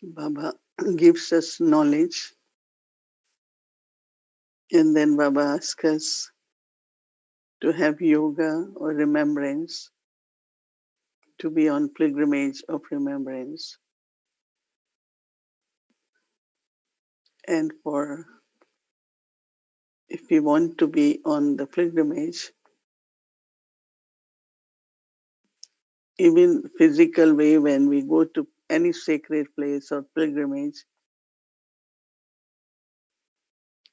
Baba gives us knowledge, and then Baba asks us to have yoga or remembrance, to be on pilgrimage of remembrance. And for if we want to be on the pilgrimage, even physical way, when we go to any sacred place or pilgrimage,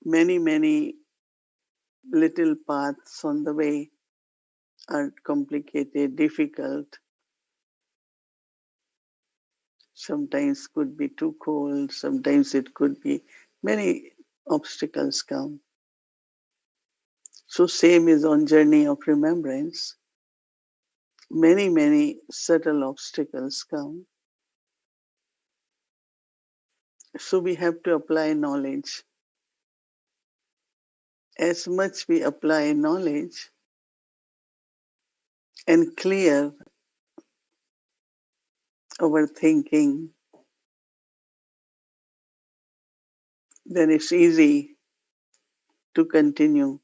many little paths on the way are complicated, difficult. Sometimes could be too cold, sometimes it could be many obstacles come. So same is on journey of remembrance. Many subtle obstacles come. So we have to apply knowledge. As much we apply knowledge and clear our thinking, then it's easy to continue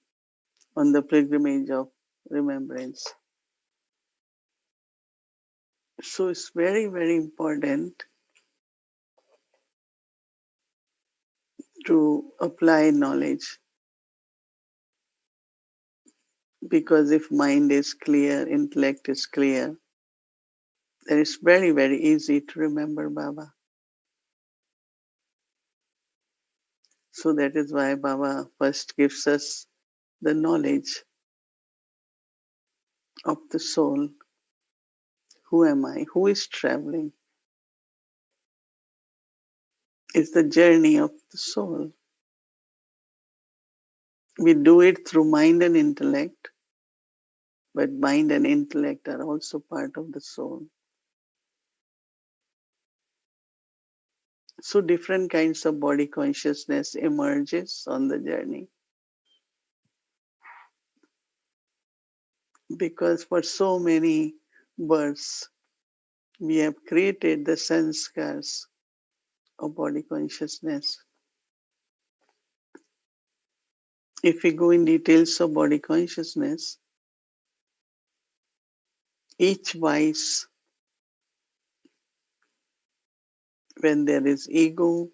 on the pilgrimage of remembrance. So it's very important to apply knowledge, because if mind is clear, intellect is clear, then it's very easy to remember Baba. So that is why Baba first gives us the knowledge of the soul. Who am I? Who is traveling? It's the journey of the soul. We do it through mind and intellect, but mind and intellect are also part of the soul. So different kinds of body consciousness emerges on the journey. Because for so many births, we have created the sanskars of body consciousness. If we go in details of body consciousness, each vice, when there is ego,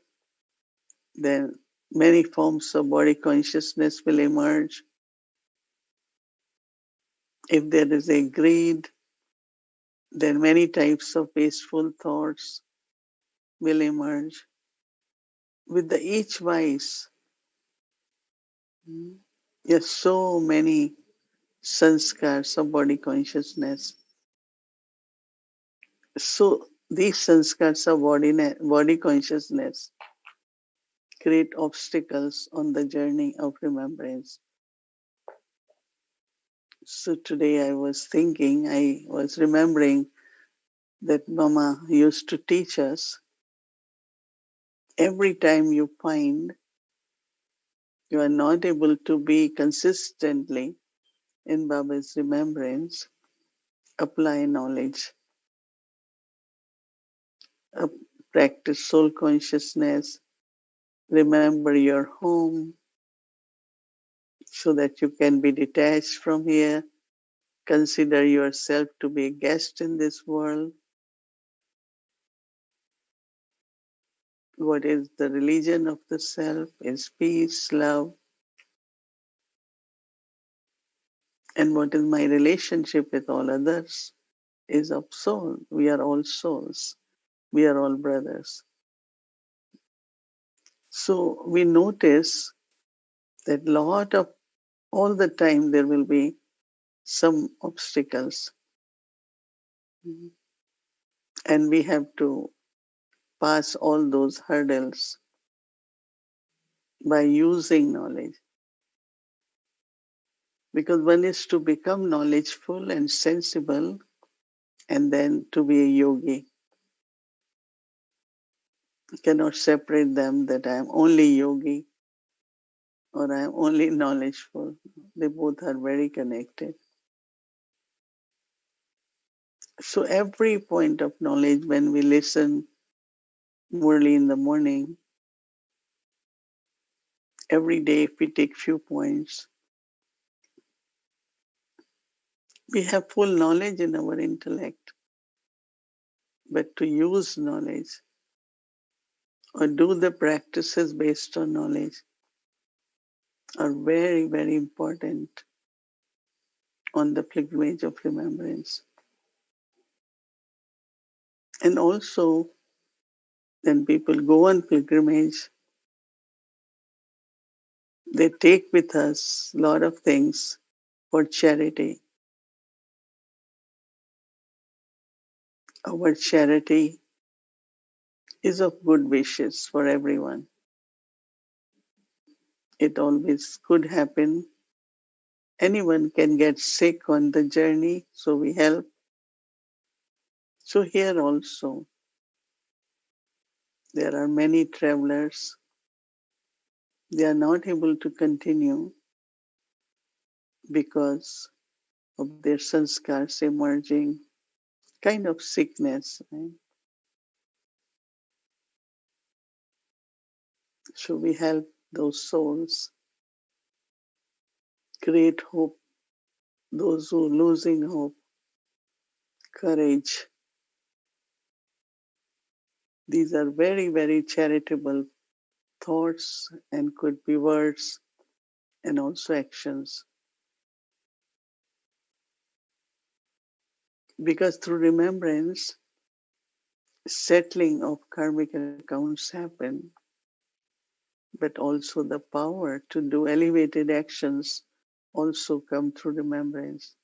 then many forms of body consciousness will emerge. If there is a greed, then many types of wasteful thoughts will emerge. With the each vice, yes, so many sanskars of body consciousness. So these sanskars of body consciousness create obstacles on the journey of remembrance. So today I was thinking, I was remembering that Mama used to teach us, every time you find you are not able to be consistently in Baba's remembrance, apply knowledge, uh, practice soul consciousness, remember your home so that you can be detached from here, consider yourself to be a guest in this world. What is the religion of the self? Is peace, love. And what is my relationship with all others? Is of soul. We are all souls. We are all brothers. So we notice that lot of all the time there will be some obstacles, and we have to pass all those hurdles by using knowledge, because one is to become knowledgeful and sensible and then to be a yogi. You cannot separate them, that I am only yogi or I am only knowledgeful. They both are very connected. So every point of knowledge, when we listen Early in the morning, every day if we take few points, we have full knowledge in our intellect, but to use knowledge or do the practices based on knowledge are very, very important on the pilgrimage of remembrance. And also, when people go on pilgrimage, they take with us a lot of things for charity. Our charity is of good wishes for everyone. It always could happen. Anyone can get sick on the journey, so we help. So here also, there are many travelers. They are not able to continue because of their sanskars emerging, kind of sickness. Right? So we help those souls, create hope, those who are losing hope, courage. These are very, very charitable thoughts and could be words and also actions. Because through remembrance, settling of karmic accounts happen, but also the power to do elevated actions also come through remembrance.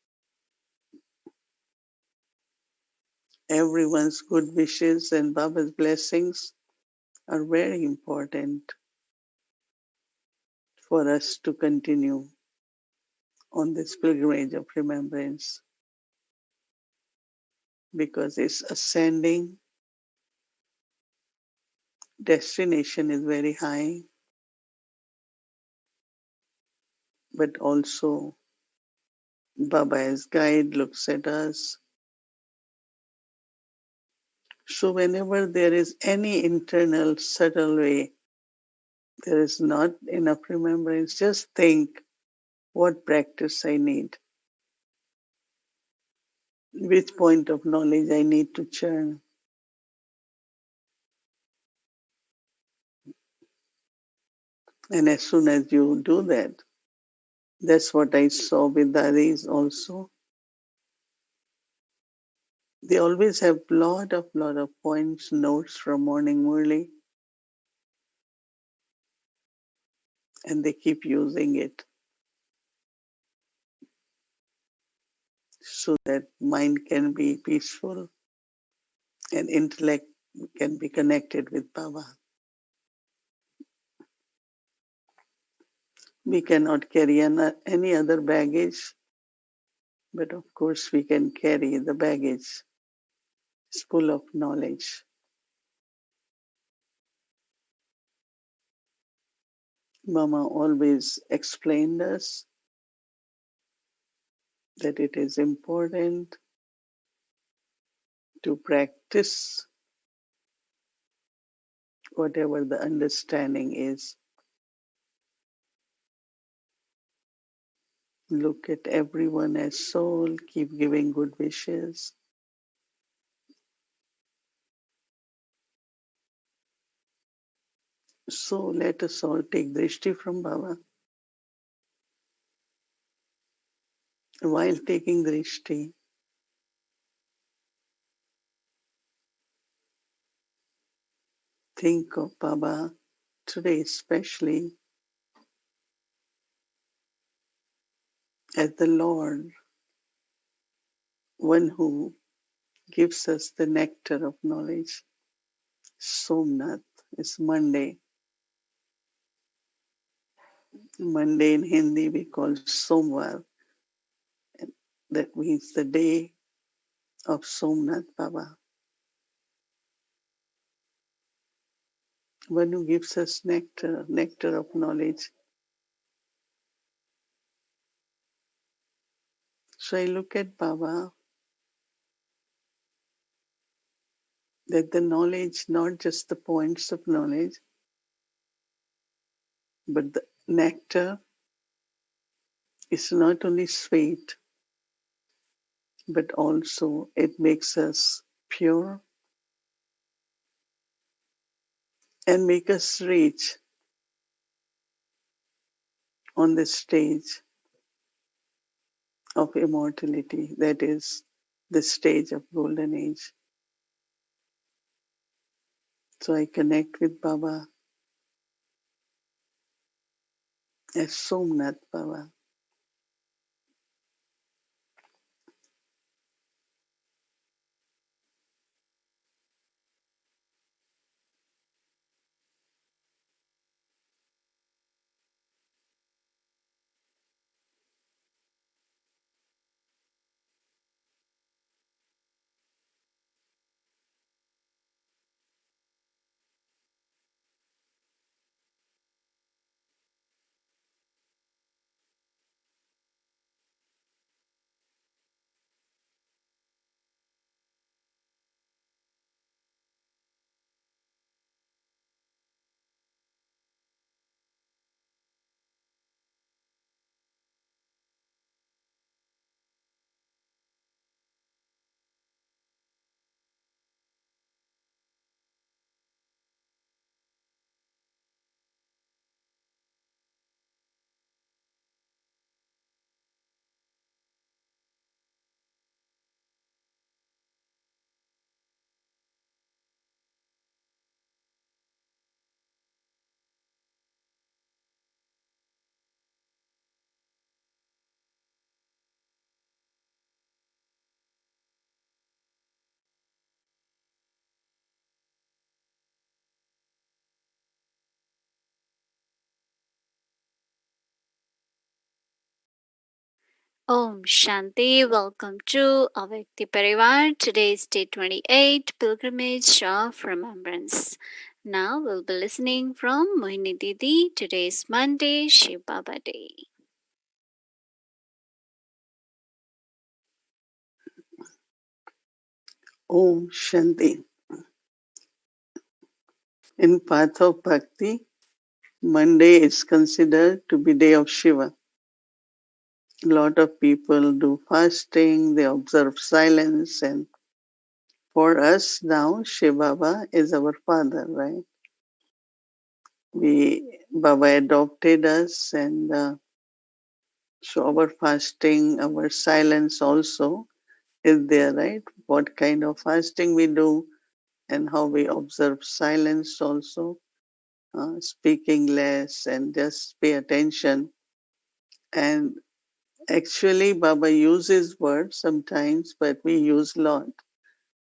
Everyone's good wishes and Baba's blessings are very important for us to continue on this pilgrimage of remembrance because its ascending destination is very high, but also Baba as guide looks at us. So whenever there is any internal subtle way, there is not enough remembrance, just think what practice I need, which point of knowledge I need to churn. And as soon as you do that, that's what I saw with the Aris also. They always have lot of points, notes from morning early, and they keep using it so that mind can be peaceful and intellect can be connected with Baba. We cannot carry any other baggage, but of course we can carry the baggage. It's full of knowledge. Mama always explained us that it is important to practice whatever the understanding is. Look at everyone as soul, keep giving good wishes. So let us all take drishti from Baba. While taking drishti, think of Baba today, especially as the Lord, one who gives us the nectar of knowledge. Somnath is Monday. Monday in Hindi we call Somvar. That means the day of Somnath Baba, one who gives us nectar, nectar of knowledge. So I look at Baba that the knowledge, not just the points of knowledge, but the nectar is not only sweet, but also it makes us pure and make us reach on the stage of immortality, that is the stage of golden age. So I connect with Baba as Somnath Baba. Om Shanti, welcome to Avakti Parivar. Today is day 28, Pilgrimage of Remembrance. Now we'll be listening from Mohini Didi. Today is Monday, Shiv Baba Day. Om Shanti. In path of bhakti, Monday is considered to be day of Shiva. A lot of people do fasting, they observe silence, and for us now, Shiva Baba is our father, right? Baba adopted us, and so our fasting, our silence also is there, right? What kind of fasting we do and how we observe silence also, speaking less and just pay attention. And actually, Baba uses words sometimes, but we use lot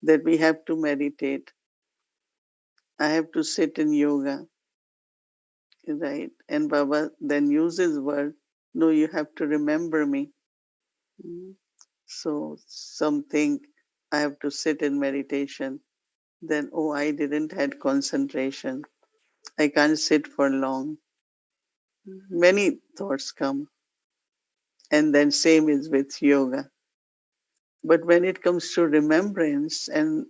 that we have to meditate. I have to sit in yoga, right? And Baba then uses word, no, you have to remember me. Mm. So something I have to sit in meditation. Then, oh, I didn't had concentration. I can't sit for long. Many thoughts come. And then same is with yoga. But when it comes to remembrance, and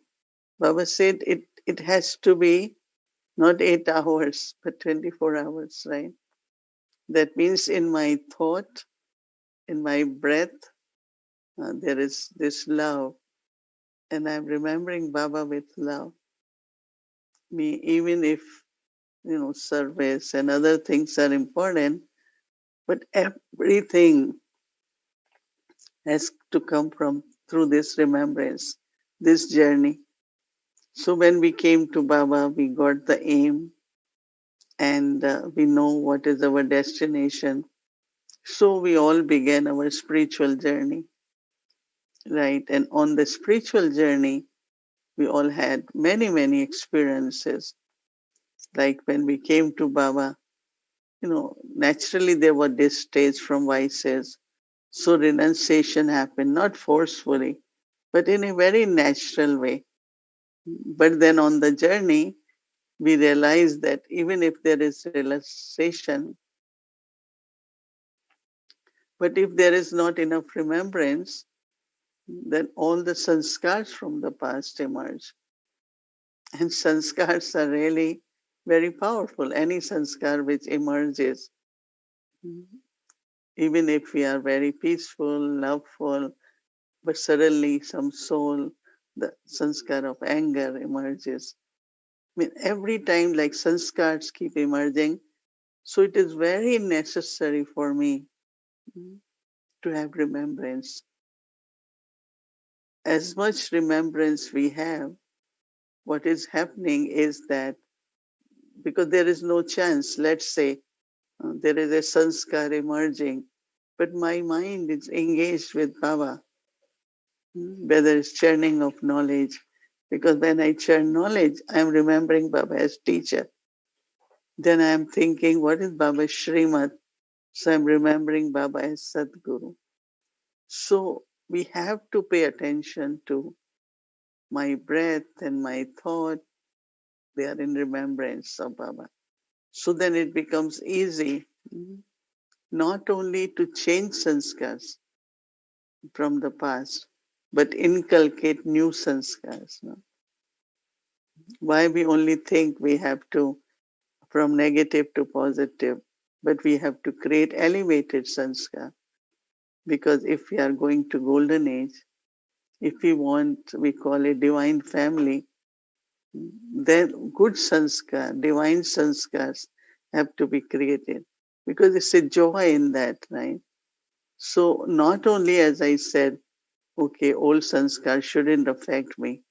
Baba said it has to be not 8 hours, but 24 hours, right? That means in my thought, in my breath, there is this love. And I'm remembering Baba with love. Me, even if, service and other things are important, but everything has to come from through this remembrance, this journey. So when we came to Baba, we got the aim and we know what is our destination. So we all began our spiritual journey, right? And on the spiritual journey, we all had many, many experiences. Like when we came to Baba, naturally there were distaste from vices. So renunciation happened, not forcefully, but in a very natural way. But then on the journey, we realize that even if there is realization, but if there is not enough remembrance, then all the sanskars from the past emerge. And sanskars are really very powerful. Any sanskar which emerges, even if we are very peaceful, loveful, but suddenly some soul, the sanskar of anger emerges. I mean, every time like sanskars keep emerging, so it is very necessary for me to have remembrance. As much remembrance we have, what is happening is that because there is no chance, let's say there is a sanskar emerging, but my mind is engaged with Baba, whether it's churning of knowledge, because when I churn knowledge, I'm remembering Baba as teacher. Then I'm thinking, what is Baba's Srimad? So I'm remembering Baba as Sadguru. So we have to pay attention to my breath and my thought. They are in remembrance of Baba. So then it becomes easy not only to change sanskars from the past, but inculcate new sanskars. No? Why we only think we have to from negative to positive, but we have to create elevated sanskar. Because if we are going to golden age, if we want, we call it divine family, then good sanskar, divine sanskars have to be created. Because it's a joy in that, right? So not only, as I said, okay, old sanskar shouldn't affect me,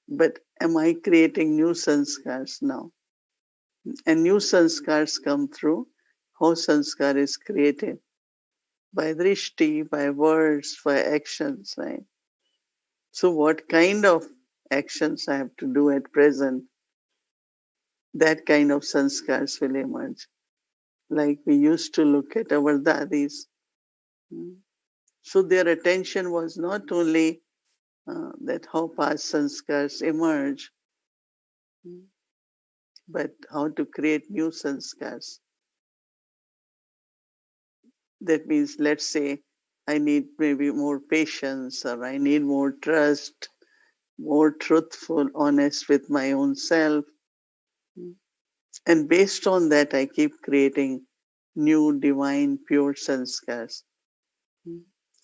but am I creating new sanskars now? And new sanskars come through how sanskar is created by drishti, by words, by actions, right? So what kind of actions I have to do at present, that kind of sanskars will emerge. Like we used to look at our dadis. So their attention was not only that how past sanskars emerge, but how to create new sanskars. That means, let's say, I need maybe more patience, or I need more trust, more truthful, honest with my own self. And based on that, I keep creating new, divine, pure sanskars.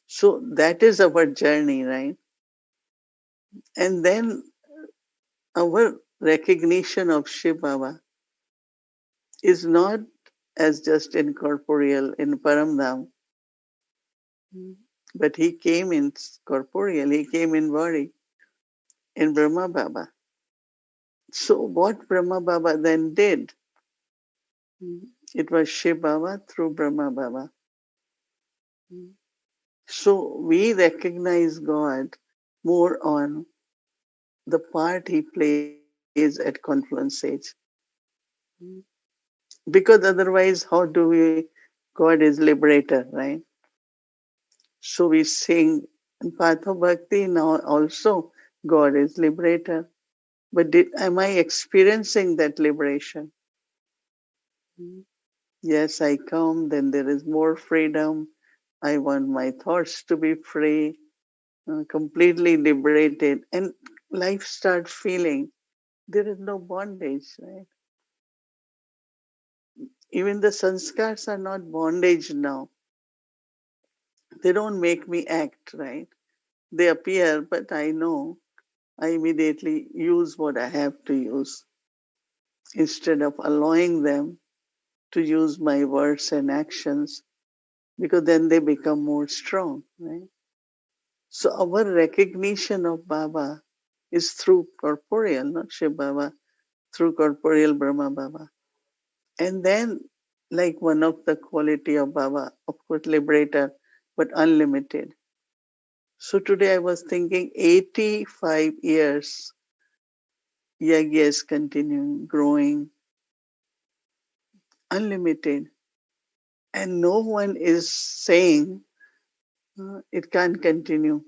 So that is our journey, right? And then our recognition of Shiv Baba is not as just incorporeal in Paramdham, but he came in corporeal, he came in body in Brahma Baba. So what Brahma Baba then did, it was Shiv Baba through Brahma Baba. So we recognize God more on the part he plays at confluence age. Because otherwise, how do we, God is liberator, right? So we sing in Patha Bhakti now also, God is liberator. But am I experiencing that liberation? Yes, I come, then there is more freedom. I want my thoughts to be free, completely liberated, and life starts feeling there is no bondage, right? Even the sanskars are not bondage now. They don't make me act, right? They appear, but I know I immediately use what I have to use instead of allowing them to use my words and actions because then they become more strong, right? So our recognition of Baba is through corporeal, not Shiv Baba, through corporeal Brahma Baba. And then, like one of the quality of Baba, of course, liberator, but unlimited. So today I was thinking 85 years, yajna is continuing, growing, unlimited. And no one is saying it can't continue.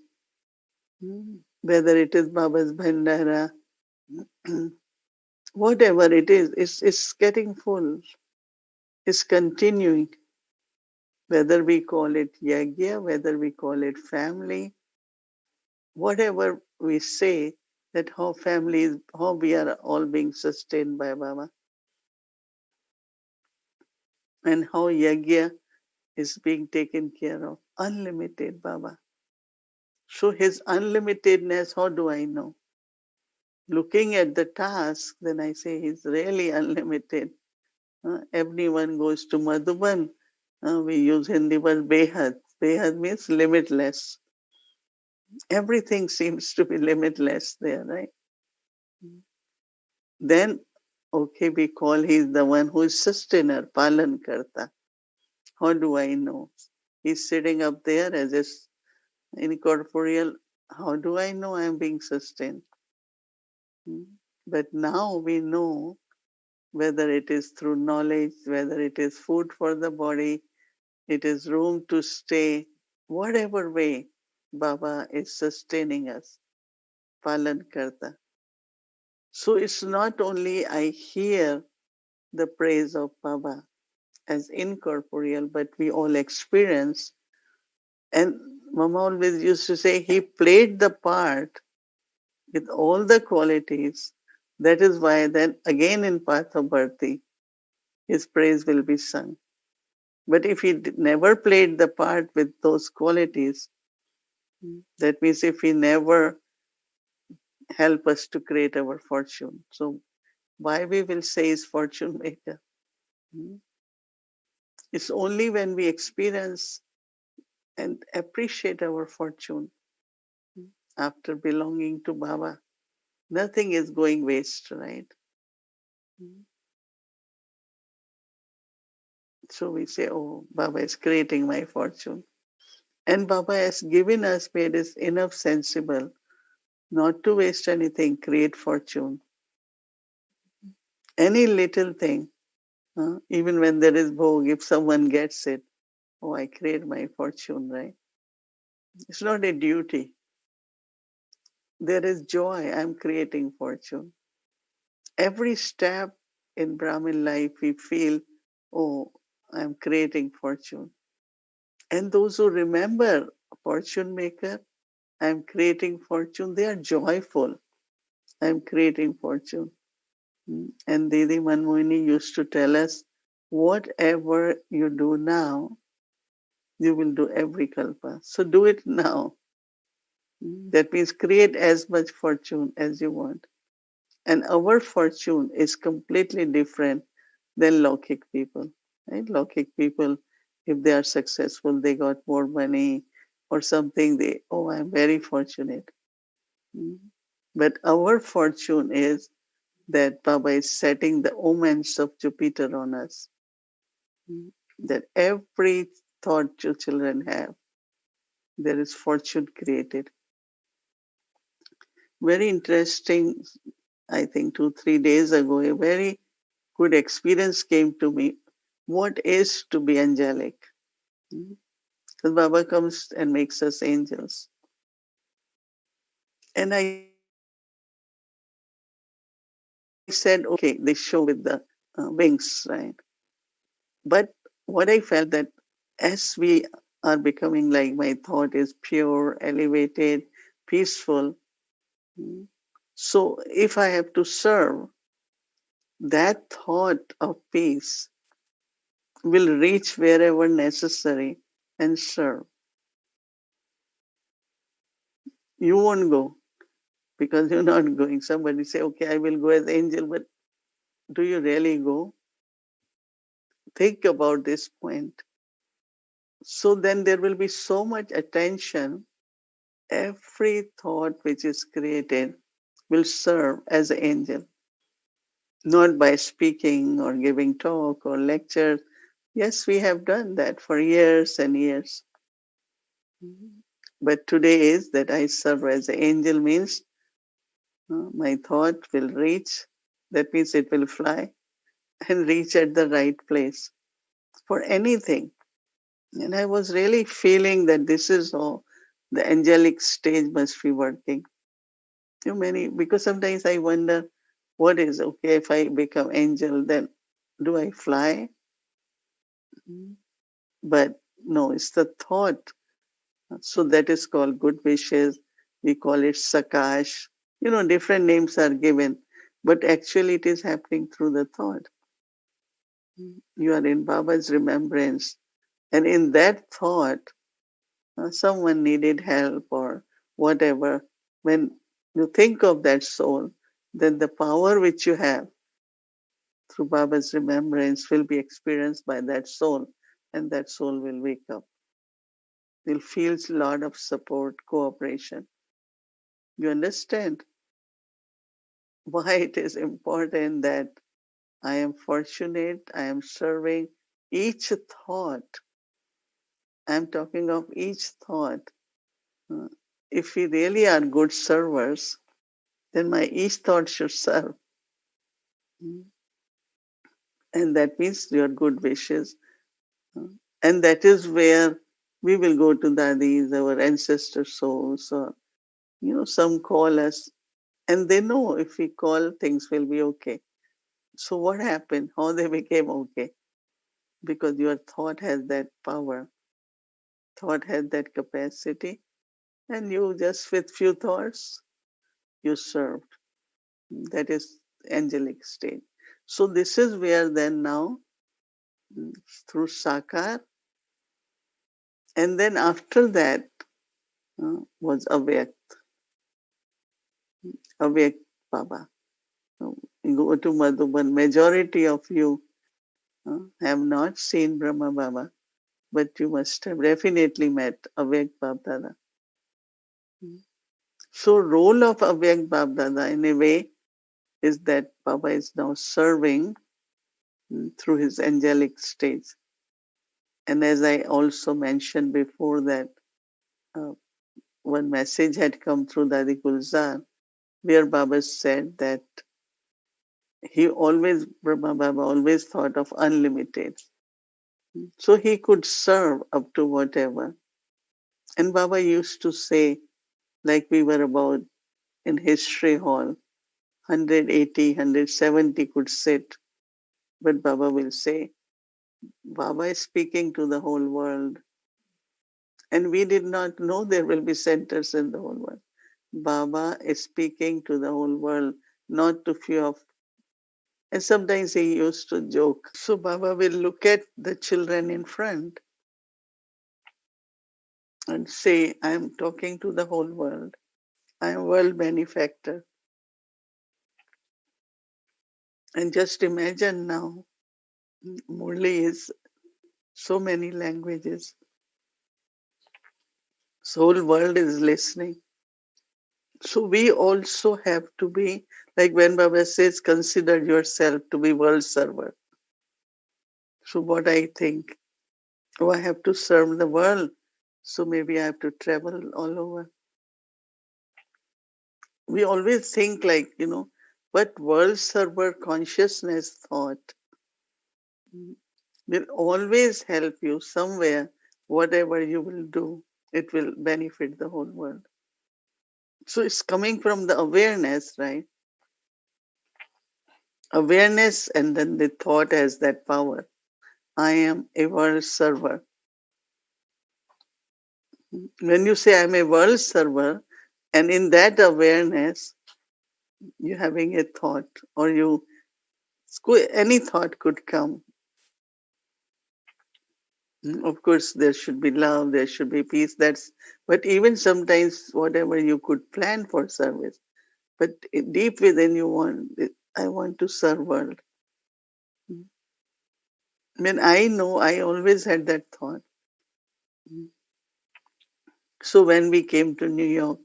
Whether it is Baba's Bhandara, whatever it is, it's getting full, it's continuing. Whether we call it yagya, whether we call it family, whatever we say, that how families, how we are all being sustained by Baba, and how yagya is being taken care of. Unlimited Baba. So his unlimitedness, how do I know? Looking at the task, then I say he's really unlimited. Everyone goes to Madhuban. We use Hindi word Behad. Behad means limitless. Everything seems to be limitless there, right? Then, okay, we call he's the one who is sustainer, palan karta. How do I know? He's sitting up there as a incorporeal. How do I know I'm being sustained? But now we know whether it is through knowledge, whether it is food for the body, it is room to stay, whatever way Baba is sustaining us, palan karta. So it's not only I hear the praise of Baba as incorporeal, but we all experience. And Mama always used to say he played the part with all the qualities. That is why then again in Path of Bharti, his praise will be sung. But if he never played the part with those qualities, that means if he never help us to create our fortune. So why we will say is fortune maker? Hmm. It's only when we experience and appreciate our fortune after belonging to Baba. Nothing is going waste, right? So we say, oh, Baba is creating my fortune. And Baba has given us, made us enough sensible not to waste anything, create fortune. Any little thing, even when there is bhog, if someone gets it, oh, I create my fortune, right? It's not a duty. There is joy. I'm creating fortune. Every step in Brahmin life, we feel, oh, I'm creating fortune. And those who remember fortune maker, I'm creating fortune, they are joyful. I'm creating fortune. And Didi Manmohini used to tell us, whatever you do now, you will do every kalpa. So do it now. That means create as much fortune as you want. And our fortune is completely different than Lokik people. Right? Lokik people, if they are successful, they got more money or something, they, oh, I'm very fortunate. Mm. But our fortune is that Baba is setting the omens of Jupiter on us. Mm. That every thought your children have, there is fortune created. Very interesting, I think 2, 3 days ago, a very good experience came to me. What is to be angelic? Because Baba comes and makes us angels. And I said, okay, they show with the wings, right? But what I felt that as we are becoming like my thought is pure, elevated, peaceful. So if I have to serve, that thought of peace will reach wherever necessary and serve. You won't go because you're not going. Somebody say, okay, I will go as angel, but do you really go? Think about this point. So then there will be so much attention. Every thought which is created will serve as an angel, not by speaking or giving talk or lectures. Yes, we have done that for years and years. But today is that I serve as an angel means my thought will reach, that means it will fly and reach at the right place for anything. And I was really feeling that this is how the angelic stage must be working. Too many, because sometimes I wonder what is okay if I become angel, then do I fly? But no, it's the thought. So that is called good wishes. We call it sakash. Different names are given, but actually it is happening through the thought. You are in Baba's remembrance, and in that thought, someone needed help or whatever. When you think of that soul, then the power which you have through Baba's remembrance will be experienced by that soul, and that soul will wake up. Will feel a lot of support, cooperation. You understand why it is important that I am fortunate, I am serving each thought. I am talking of each thought. Uh, If we really are good servers, then my each thought should serve. Mm. And that means your good wishes. Uh, And that is where we will go to Dadis, our ancestor souls, or some call us, and they know if we call, things will be okay. So what happened? How they became okay? Because your thought has that power, thought has that capacity, and you just with few thoughts, you served. That is angelic state. So this is where then now through Sakar, and then after that was Avyakt Baba. You go to Madhuban, majority of you have not seen Brahma Baba, but you must have definitely met Avyakt Baba. So role of Avyakt Baba in a way is that Baba is now serving through his angelic states. And as I also mentioned before that uh, one message had come through Dadi Gulzar where Baba said that Brahma Baba always thought of unlimited. So he could serve up to whatever. And Baba used to say, like we were about in history hall, 180, 170 could sit. But Baba will say, Baba is speaking to the whole world. And we did not know there will be centers in the whole world. Baba is speaking to the whole world, not to few of. And sometimes he used to joke. So Baba will look at the children in front and say, I am talking to the whole world. I am world benefactor. And just imagine now, Murli is so many languages. So whole world is listening. So we also have to be, like when Baba says, consider yourself to be world server. So what I think, oh, I have to serve the world. So maybe I have to travel all over. We always think like, but world server consciousness thought will always help you somewhere, whatever you will do, it will benefit the whole world. So it's coming from the awareness, right? Awareness, and then the thought has that power. I am a world server. When you say I'm a world server, and in that awareness, you having a thought, or any thought could come. Of course, there should be love, there should be peace. But even sometimes, whatever you could plan for service, but deep within you I want to serve world. I know I always had that thought. So when we came to New York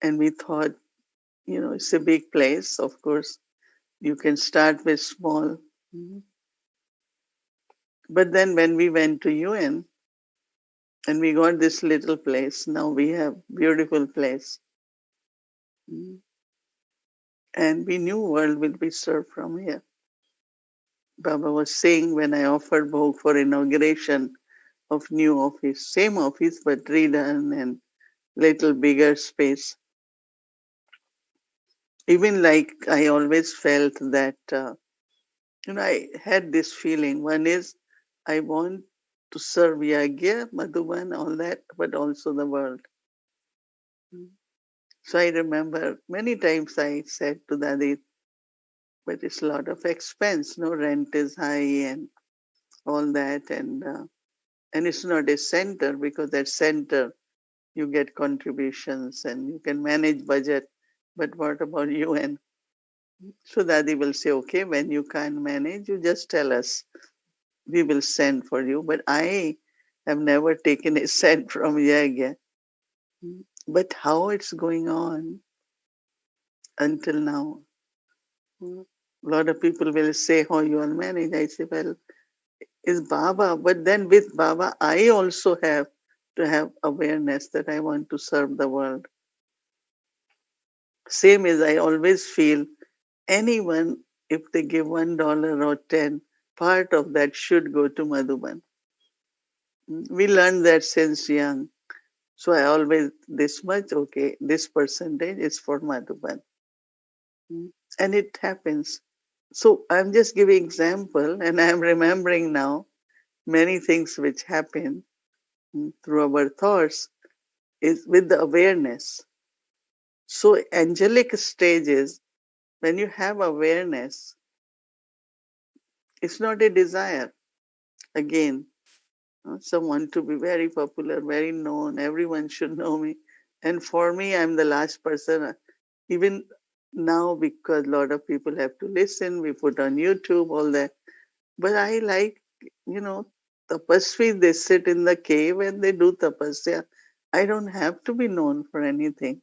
and we thought, it's a big place, of course, you can start with small. But then when we went to UN and we got this little place, now we have beautiful place. And we knew world will be served from here. Baba was saying when I offered Bhog for inauguration of new office, same office but redone and little bigger space. Even like I always felt that, I had this feeling. One is I want to serve Yagya, Madhuban, all that, but also the world. So I remember many times I said to Dadi, but it's a lot of expense. No, rent is high and all that, and it's not a center because at center you get contributions and you can manage budget. But what about you? And so Dadi will say, okay, when you can't manage, you just tell us. We will send for you. But I have never taken a cent from Yagya. But how it's going on until now? A lot of people will say, how you are managed. I say, well, it's Baba. But then with Baba, I also have to have awareness that I want to serve the world. Same as I always feel anyone, if they give $1 or 10, part of that should go to Madhuban. We learned that since young. So I always, this much, okay, this percentage is for Madhuban. And it happens. So I'm just giving example and I'm remembering now many things which happen through our thoughts is with the awareness. So angelic stages, when you have awareness, it's not a desire. Again, someone to be very popular, very known, everyone should know me. And for me, I'm the last person. Even now, because a lot of people have to listen, we put on YouTube, all that. But I like, you know, tapasvi, they sit in the cave and they do tapasya. I don't have to be known for anything.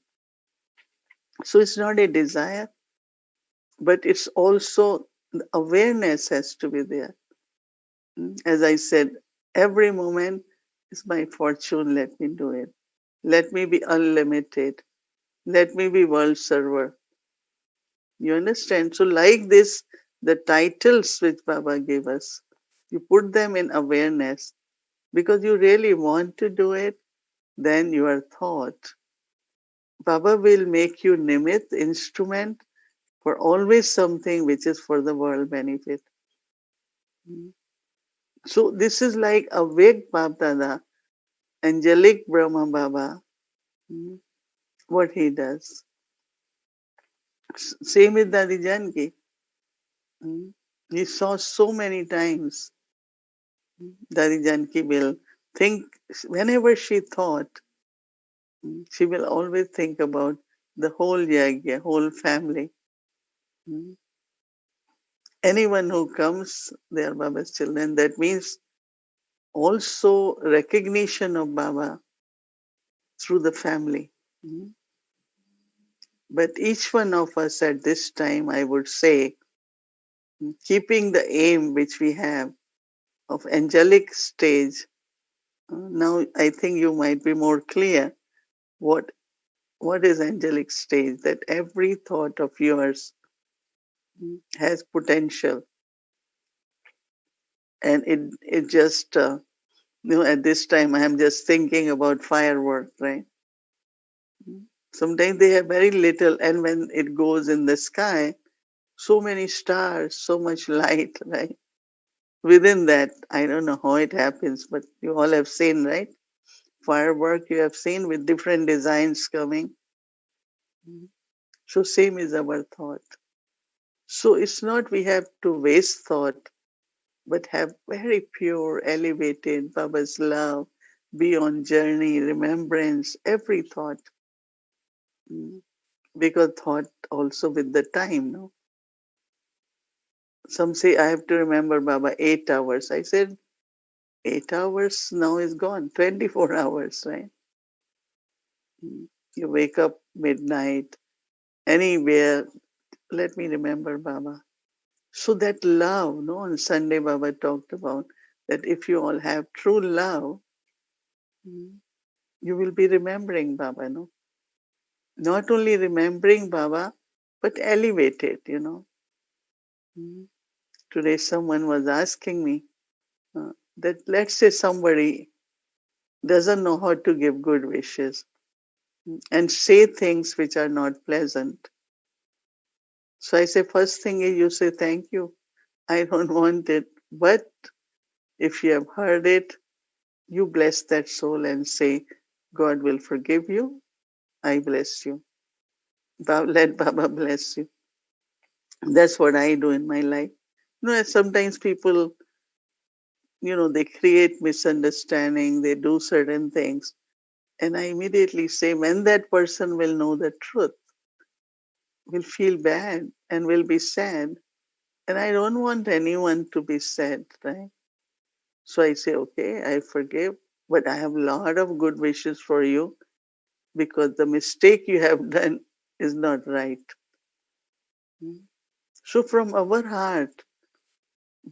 So it's not a desire, but it's also awareness has to be there. As I said, every moment is my fortune, let me do it. Let me be unlimited. Let me be world server. You understand? So, like this, the titles which Baba gave us, you put them in awareness because you really want to do it, then your thought. Baba will make you nimit, instrument for always something which is for the world benefit. So, this is like a Veg Bab Dada, angelic Brahma Baba, what he does. Same with Dadi Janki. He saw so many times Dadi Janki will think, whenever she thought, she will always think about the whole yagya, whole family. Anyone who comes, they are Baba's children. That means also recognition of Baba through the family. But each one of us at this time, I would say, keeping the aim which we have of angelic stage, now I think you might be more clear what is angelic stage, that every thought of yours has potential and it just at this time I am just thinking about fireworks, right? Sometimes they have very little, and when it goes in the sky, so many stars, so much light, right? Within that, I don't know how it happens, but you all have seen, right? Firework you have seen with different designs coming. So same is our thought. So it's not we have to waste thought, but have very pure, elevated Baba's love, be on journey, remembrance, every thought. Mm. Because thought also with the time, no? Some say I have to remember Baba 8 hours. I said 8 hours now is gone, 24 hours, right? You wake up midnight, anywhere, let me remember Baba. So that love, no, on Sunday Baba talked about that if you all have true love, you will be remembering Baba, no? Not only remembering Baba, but elevated, you know. Today someone was asking me that let's say somebody doesn't know how to give good wishes and say things which are not pleasant. So I say, first thing is you say thank you. I don't want it. But if you have heard it, you bless that soul and say, God will forgive you. I bless you. Let Baba bless you. That's what I do in my life. Sometimes people, they create misunderstanding, they do certain things. And I immediately say, when that person will know the truth, will feel bad and will be sad. And I don't want anyone to be sad, right? So I say, okay, I forgive, but I have a lot of good wishes for you because the mistake you have done is not right. So from our heart,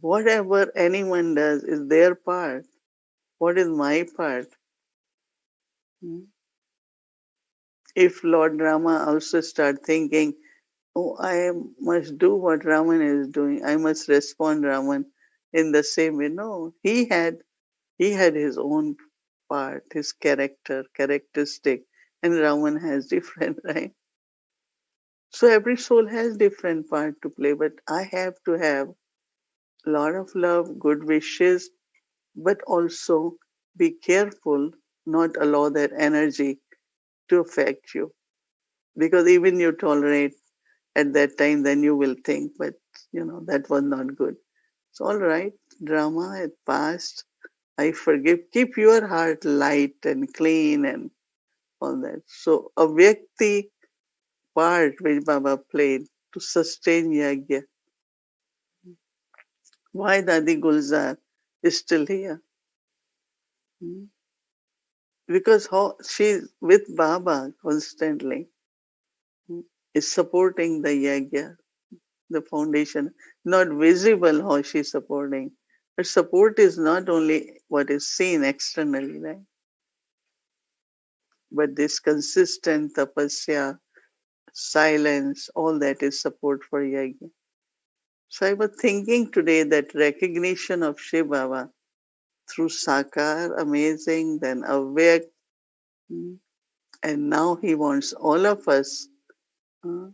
whatever anyone does is their part. What is my part? If Lord Rama also start thinking, oh, I must do what Raman is doing, I must respond Raman in the same way. No, he had his own part, his characteristic, and Raman has different, right? So every soul has different part to play, but I have to have a lot of love, good wishes, but also be careful not allow that energy to affect you. Because even you tolerate at that time, then you will think, but that was not good. It's all right. Drama it passed. I forgive. Keep your heart light and clean and all that. So a Vyakti part which Baba played to sustain Yagya. Why Dadi Gulzar is still here? Hmm? Because she's with Baba constantly, hmm, is supporting the Yagya, the foundation. Not visible how she's supporting. But support is not only what is seen externally, right? But this consistent tapasya, silence, all that is support for Yagya. So I was thinking today that recognition of Shiv Baba through Sakar, amazing, then Avyak, and now he wants all of us. uh,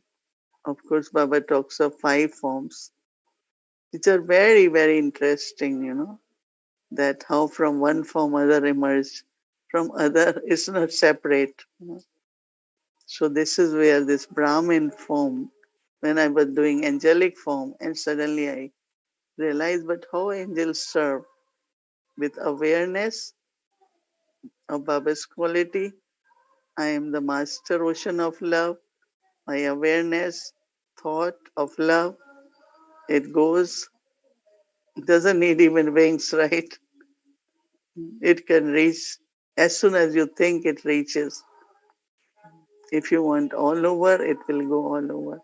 of course, Baba talks of 5 forms, which are very, very interesting, that how from one form other emerged, from other is not separate. So this is where this Brahmin form, when I was doing angelic form, and suddenly I realized, but how angels serve with awareness of Baba's quality. I am the master ocean of love. My awareness, thought of love, it goes, doesn't need even wings, right? It can reach as soon as you think it reaches. If you want all over, it will go all over.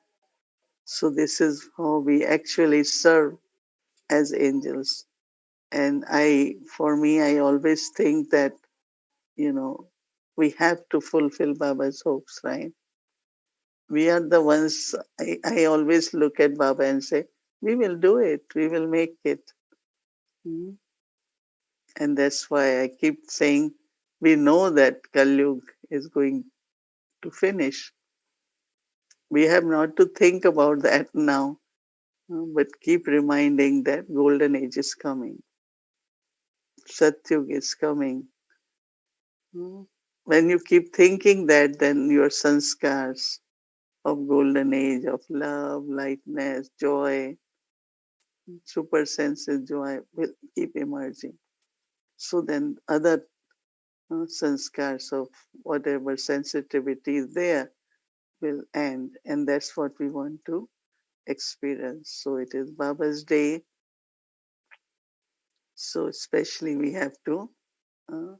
So this is how we actually serve as angels. And for me, I always think that, you know, we have to fulfill Baba's hopes, right? We are the ones, I always look at Baba and say, we will do it, we will make it. Mm. And that's why I keep saying, we know that Kalyug is going to finish. We have not to think about that now, but keep reminding that golden age is coming. Satyug is coming. Mm. When you keep thinking that, then your sanskars of golden age, of love, lightness, joy, super senses joy will keep emerging. So then other sanskars of whatever sensitivity is there will end. And that's what we want to experience. So it is Baba's day. So especially we have to uh,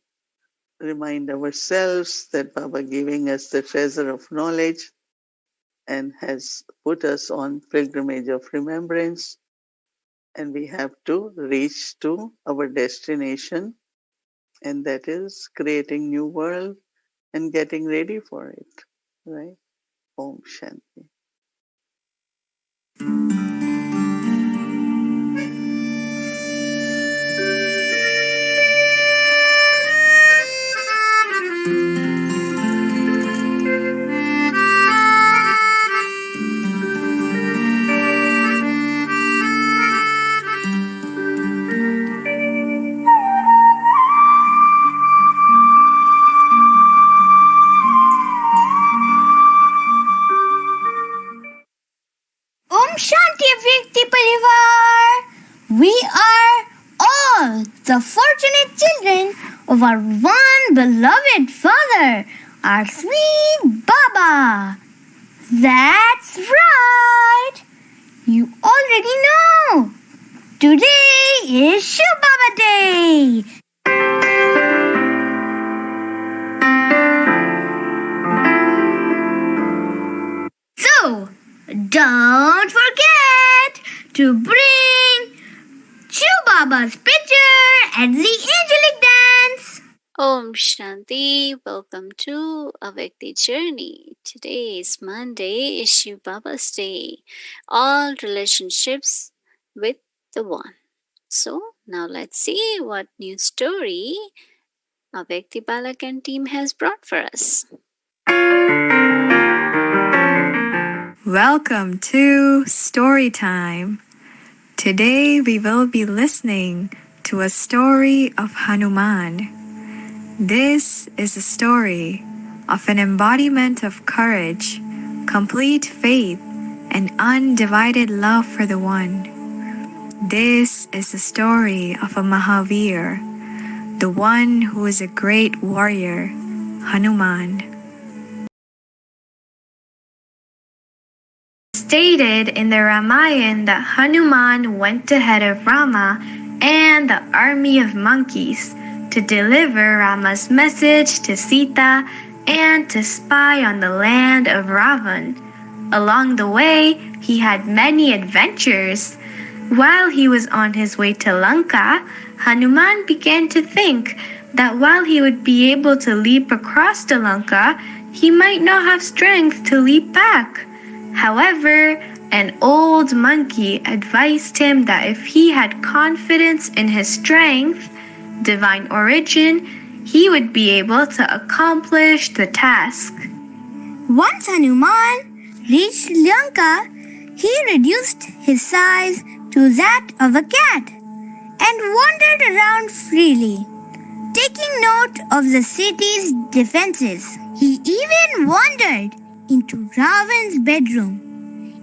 remind ourselves that Baba giving us the treasure of knowledge and has put us on pilgrimage of remembrance, and we have to reach to our destination, and that is creating new world and getting ready for it, right? Om Shanti. Vyakti Parivar! We are all the fortunate children of our one beloved Father, our sweet Baba. That's right! You already know! Today is Shiv Baba Day! So, don't forget to bring Shiv Baba's picture at the angelic dance. Om Shanti, welcome to Avyakti Journey. Today is Monday, is Shiv Baba's Day. All relationships with the One. So now let's see what new story Avyakti Balak and team has brought for us. Welcome to Story Time. Today we will be listening to a story of Hanuman. This is a story of an embodiment of courage, complete faith, and undivided love for the One. This is the story of a Mahavir, the one who is a great warrior, Hanuman. Stated in the Ramayana that Hanuman went ahead of Rama and the army of monkeys to deliver Rama's message to Sita and to spy on the land of Ravan. Along the way, he had many adventures. While he was on his way to Lanka, Hanuman began to think that while he would be able to leap across the Lanka, he might not have strength to leap back. However, an old monkey advised him that if he had confidence in his strength, divine origin, he would be able to accomplish the task. Once Hanuman reached Lanka, he reduced his size to that of a cat and wandered around freely, taking note of the city's defenses. He even wandered into Ravan's bedroom.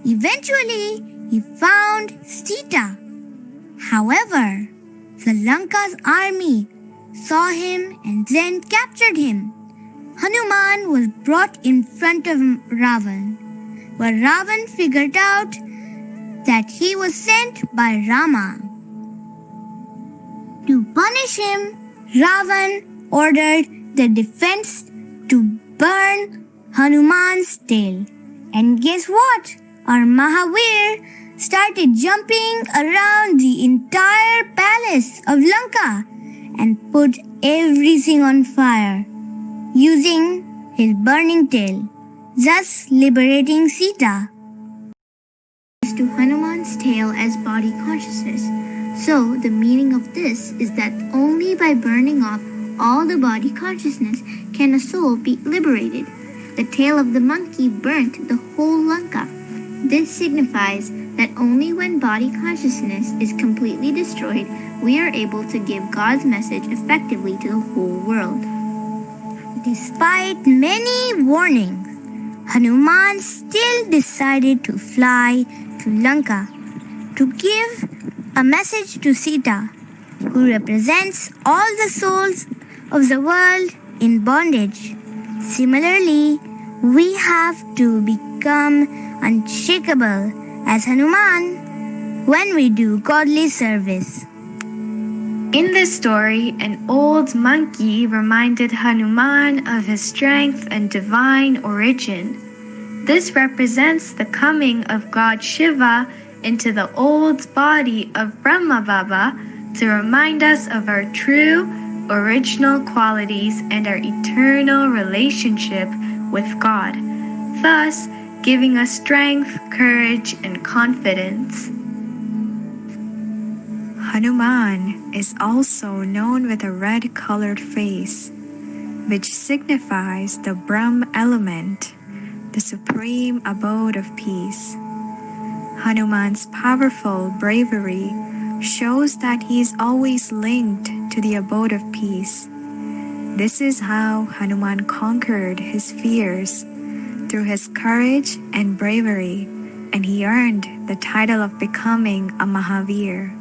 Eventually, he found Sita. However, the Lanka's army saw him and then captured him. Hanuman was brought in front of Ravan, where Ravan figured out that he was sent by Rama. To punish him, Ravan ordered the defense to burn Hanuman's tail. And guess what? Our Mahavir started jumping around the entire palace of Lanka and put everything on fire using his burning tail, thus liberating Sita. To Hanuman's tail as body consciousness. So the meaning of this is that only by burning off all the body consciousness can a soul be liberated. The tail of the monkey burnt the whole Lanka. This signifies that only when body consciousness is completely destroyed, we are able to give God's message effectively to the whole world. Despite many warnings, Hanuman still decided to fly to Lanka to give a message to Sita, who represents all the souls of the world in bondage. Similarly, we have to become unshakable as Hanuman when we do godly service. In this story, an old monkey reminded Hanuman of his strength and divine origin. This represents the coming of God Shiva into the old body of Brahma Baba to remind us of our true, original qualities and our eternal relationship with God, thus giving us strength, courage, and confidence. Hanuman is also known with a red-colored face, which signifies the Brahm element, the supreme abode of peace. Hanuman's powerful bravery shows that he is always linked to the abode of peace. This is how Hanuman conquered his fears, through his courage and bravery, and he earned the title of becoming a Mahavir.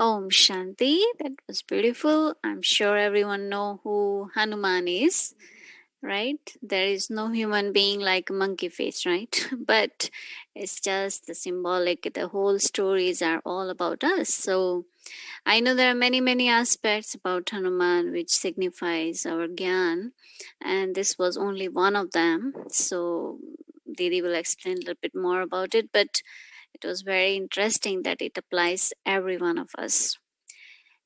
Om Shanti. That was beautiful. I'm sure everyone know who Hanuman is, right? There is no human being like a monkey face, right? But it's just the symbolic. The whole stories are all about us. So I know there are many, many aspects about Hanuman which signifies our Gyan, and this was only one of them. So Didi will explain a little bit more about it, but it was very interesting that it applies every one of us.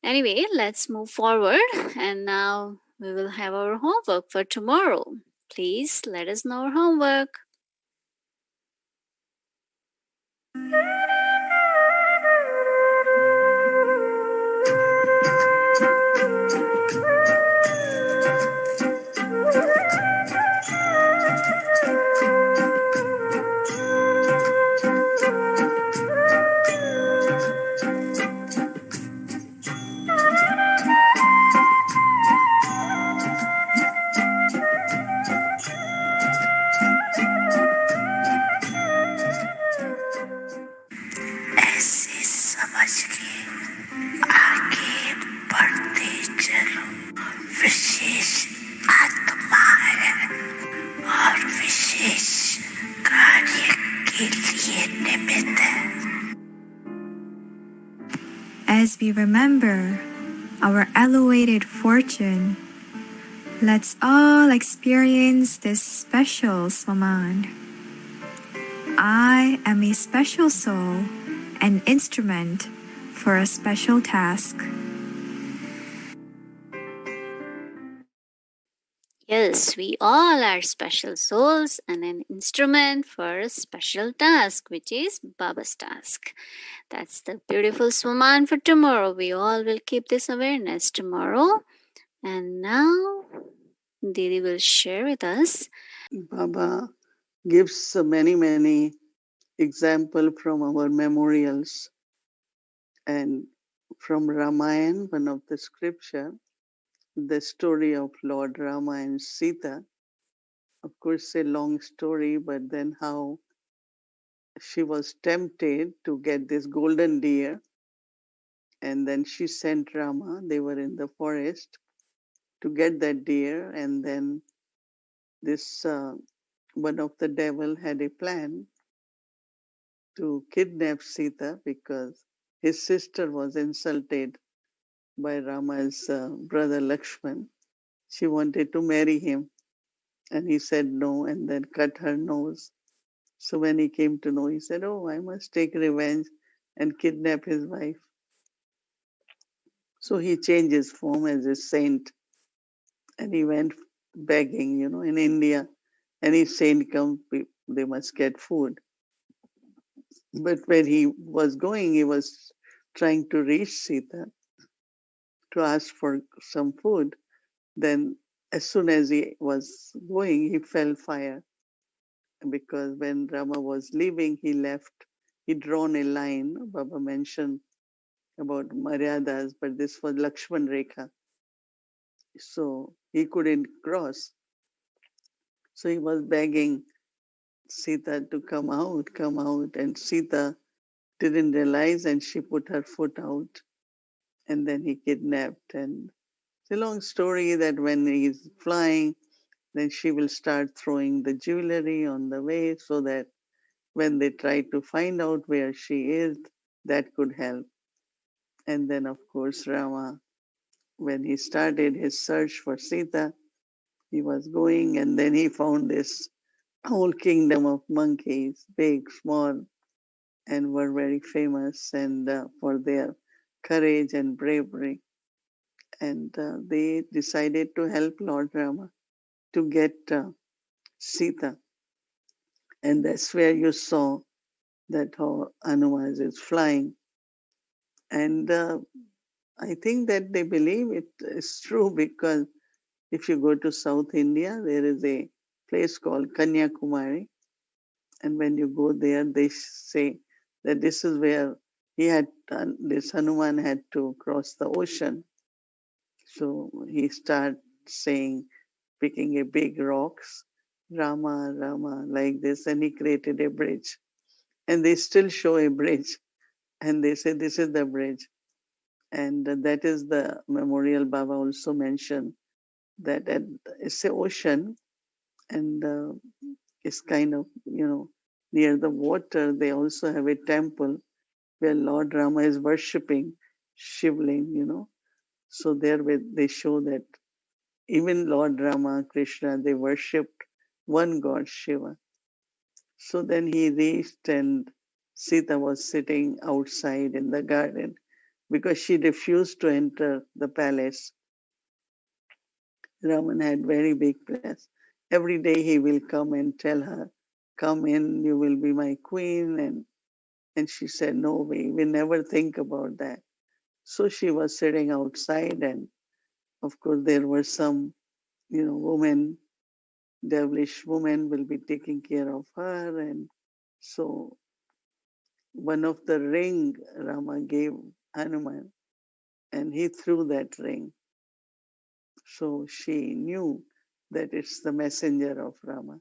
Anyway, let's move forward, and now we will have our homework for tomorrow. Please let us know our homework. ऐसे समझ के आगे बढ़ते चलो विशेष आत्मा है और विशेष कार्य के लिए निमित्त है As we remember our elevated fortune, let's all experience this special Swaman. I am a special soul, an instrument for a special task. Yes, we all are special souls and an instrument for a special task, which is Baba's task. That's the beautiful Swaman for tomorrow. We all will keep this awareness tomorrow. And now, Didi will share with us. Baba gives many examples from our memorials, and from Ramayana, one of the scripture, the story of Lord Rama and Sita. Of course, a long story, but then how she was tempted to get this golden deer, and then she sent Rama. They were in the forest to get that deer, and then this one of the devil had a plan to kidnap Sita because his sister was insulted by Rama's brother Lakshman. She wanted to marry him, and he said no, and then cut her nose. So when he came to know, he said, "Oh, I must take revenge and kidnap his wife." So he changed his form as a saint, and he went begging. In India, any saint comes, they must get food. But when he was going, he was trying to reach Sita to ask for some food. Then, as soon as he was going, he fell fire, because when Rama was leaving, he left. He drawn a line. Baba mentioned about Maryadas, but this was Lakshman Rekha. So he couldn't cross. So he was begging Sita to come out, come out. And Sita didn't realize, and she put her foot out. And then he kidnapped. And it's a long story that when he's flying, then she will start throwing the jewelry on the way so that when they try to find out where she is, that could help. And then, of course, Rama, when he started his search for Sita, he was going, and then he found this whole kingdom of monkeys, big, small, and were very famous and for their courage and bravery. And they decided to help Lord Rama to get Sita. And that's where you saw that how Hanuman is flying. And I think that they believe it is true, because if you go to South India, there is a place called Kanyakumari. And when you go there, they say that this is where this Hanuman had to cross the ocean. So he started saying, picking a big rocks, Rama, Rama, like this, and he created a bridge. And they still show a bridge, and they say this is the bridge. And that is the memorial. Baba also mentioned that it's a ocean, and it's kind of, near the water. They also have a temple where Lord Rama is worshipping Shivling, So there they show that even Lord Rama, Krishna, they worshipped one God, Shiva. So then he reached, and Sita was sitting outside in the garden because she refused to enter the palace. Raman had very big plans. Every day he will come and tell her, come in, you will be my queen. And she said, no way, we never think about that. So she was sitting outside, and of course there were some, women, devilish women will be taking care of her. And so one of the ring Rama gave Hanuman, and he threw that ring. So she knew that it's the messenger of Rama.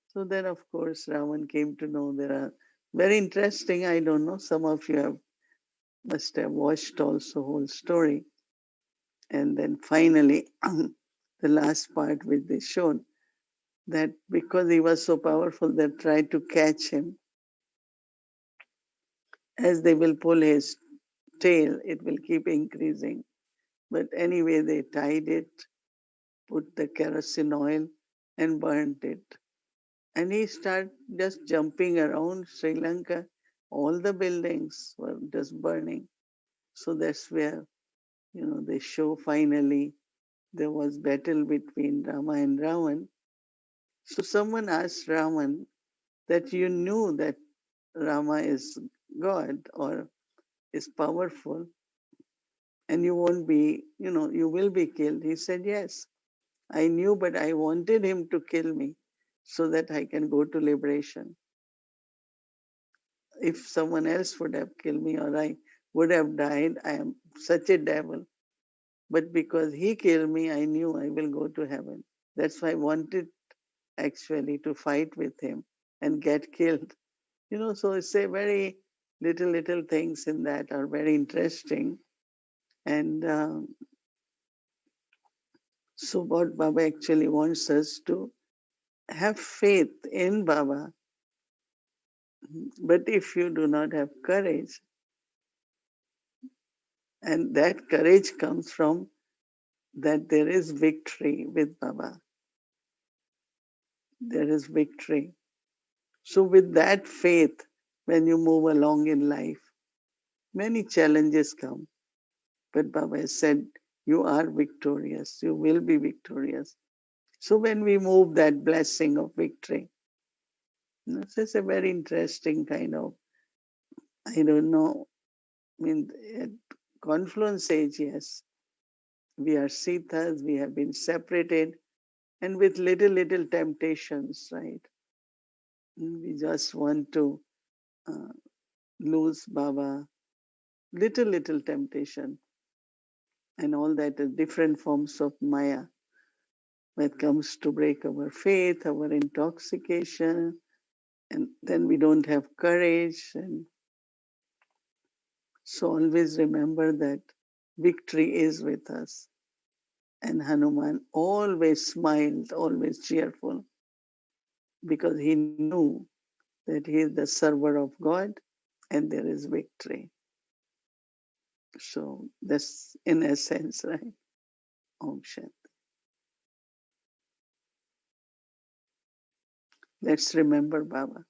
So then, of course, Raman came to know there are very interesting. I don't know, some of you must have watched also whole story. And then finally, the last part which they showed, that because he was so powerful, they tried to catch him. As they will pull his tail, it will keep increasing. But anyway, they tied it, put the kerosene oil, and burnt it. And he started just jumping around Sri Lanka. All the buildings were just burning. So that's where, they show finally there was battle between Rama and Ravan. So someone asked Raman that you knew that Rama is God or is powerful and you won't be, you will be killed. He said, yes, I knew, but I wanted him to kill me so that I can go to liberation. If someone else would have killed me or I would have died, I am such a devil. But because he killed me, I knew I will go to heaven. That's why I wanted actually to fight with him and get killed. So it's a very little things in that are very interesting. And so what Baba actually wants us to have faith in Baba. But if you do not have courage, and that courage comes from that there is victory with Baba. There is victory. So, with that faith, when you move along in life, many challenges come. But Baba has said, you are victorious. You will be victorious. So, when we move that blessing of victory, this is a very interesting kind of, I don't know, at confluence age, yes, we are Sitas, we have been separated, and with little temptations, right? We just want to uh, lose Baba, little temptation, and all that are different forms of Maya that comes to break our faith, our intoxication, and then we don't have courage. And so always remember that victory is with us. And Hanuman always smiled, always cheerful, because he knew that he is the server of God and there is victory. So that's in essence, right? Om Shanti. Let's remember Baba.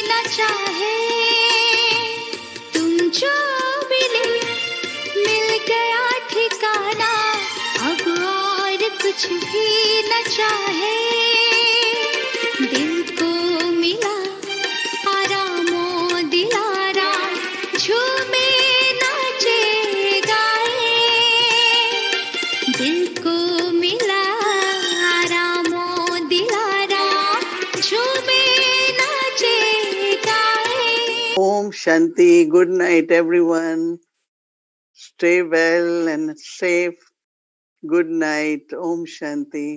न चाहे, तुम जो मिले मिल गया ठिकाना, अब और कुछ भी न चाहे। दिल को मिला आरामो दिलाराम, झूमे नाचे गाए। दिल को मिला आरामो दिलाराम, झूमे नाचे गाए। Om Shanti. Good night, everyone. Stay well and safe. Good night. Om Shanti.